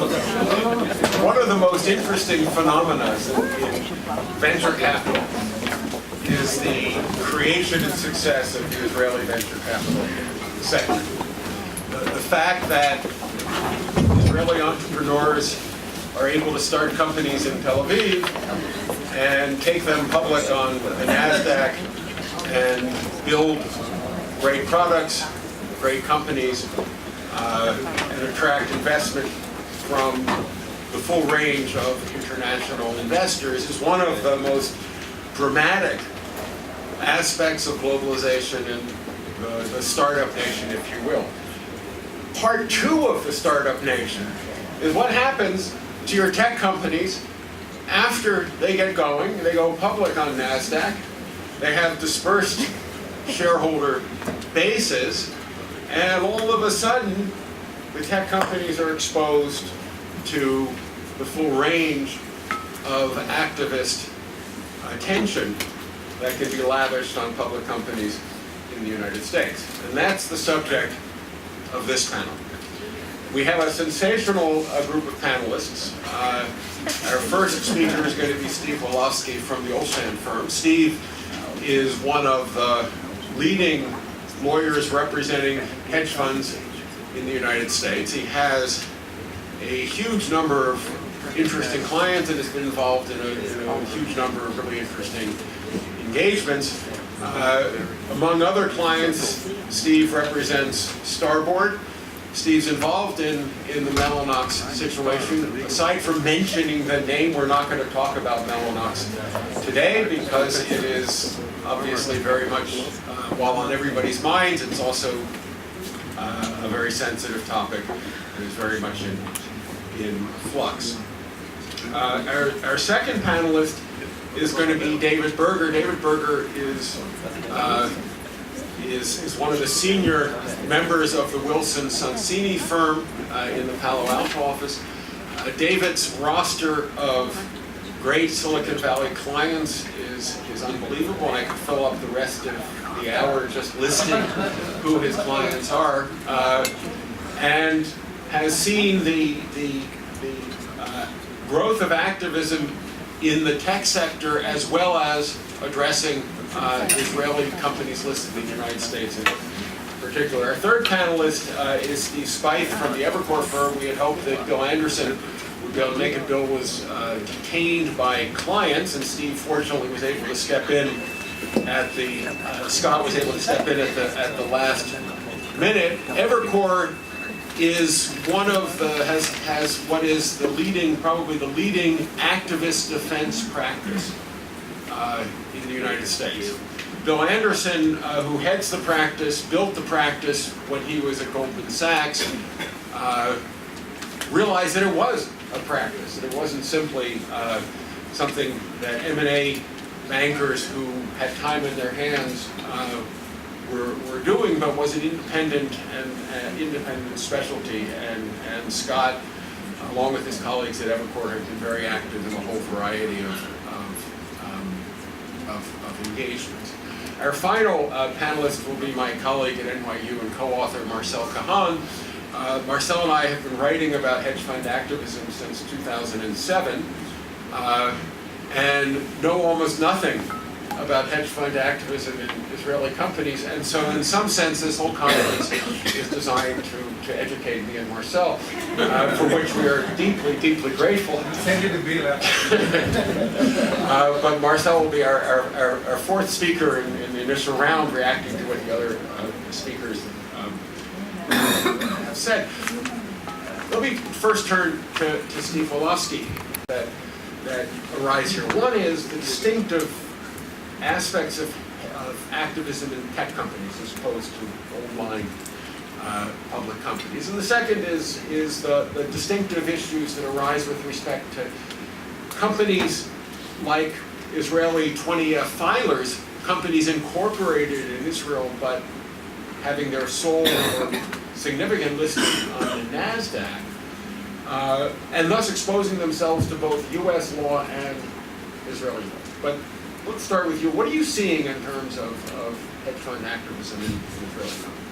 One of the most interesting phenomena in venture capital is the creation and success of the Israeli venture capital sector. The fact that Israeli entrepreneurs are able to start companies in Tel Aviv and take them public on the NASDAQ and build great products, great companies, and attract investment from the full range of international investors is one of the most dramatic aspects of globalization in the startup nation, if you will. Part two of the startup nation is what happens to your tech companies after they get going. They go public on NASDAQ. They have dispersed shareholder bases, and all of a sudden, the tech companies are exposed to the full range of activist attention that can be lavished on public companies in the United States. And that's the subject of this panel. We have a sensational group of panelists. Our first speaker is going to be Steve Wolofsky from the Olshan firm. Steve is one of the leading lawyers representing hedge funds in the United States. He has a huge number of interesting clients and has been involved in a huge number of really interesting engagements. Among other clients, Steve represents Starboard. Steve's involved in the Mellanox situation. Aside from mentioning the name, we're not going to talk about Mellanox today because it is obviously very much, while on everybody's minds, it's also a very sensitive topic. It is very much in flux. Our second panelist is going to be David Berger. David Berger is one of the senior members of the Wilson Sonsini firm in the Palo Alto office. David's roster of great Silicon Valley clients is unbelievable, and I could fill up the rest of the hour just listing who his clients are, and has seen the growth of activism in the tech sector as well as addressing Israeli companies listed in the United States in particular. Our third panelist is Steve Spieth from the Evercore firm. We had hoped that Bill Anderson would be able to make it. Bill was detained by clients, and Steve fortunately was able to step in at the, Scott was able to step in at the last minute. Evercore is one of the, has what is the leading, probably the leading activist defense practice in the United States. Bill Anderson, who heads the practice, built the practice when he was at Goldman Sachs, realized that it was a practice, that it wasn't simply something that M&A bankers who had time in their hands were doing, but was an independent specialty. And Scott, along with his colleagues at Evercore, have been very active in a whole variety of engagements. Our final panelist will be my colleague at NYU and co-author Marcel Kahan. Marcel and I have been writing about hedge fund activism since 2007 and know almost nothing about hedge fund activism in Israeli companies, and so in some sense this whole conference is designed to educate me and Marcel, for which we are deeply, deeply grateful. Send you the bill. But Marcel will be our fourth speaker in the initial round, reacting to what the other speakers have said. Let me first turn to Steve Wolofsky that arise here. One is the distinctive aspects of activism in tech companies as opposed to old-line public companies. And the second is the distinctive issues that arise with respect to companies like Israeli 20F filers, companies incorporated in Israel but having their sole or significant listing on the NASDAQ, and thus exposing themselves to both US law and Israeli law. But let's start with you. What are you seeing in terms of hedge fund activism in Israeli companies?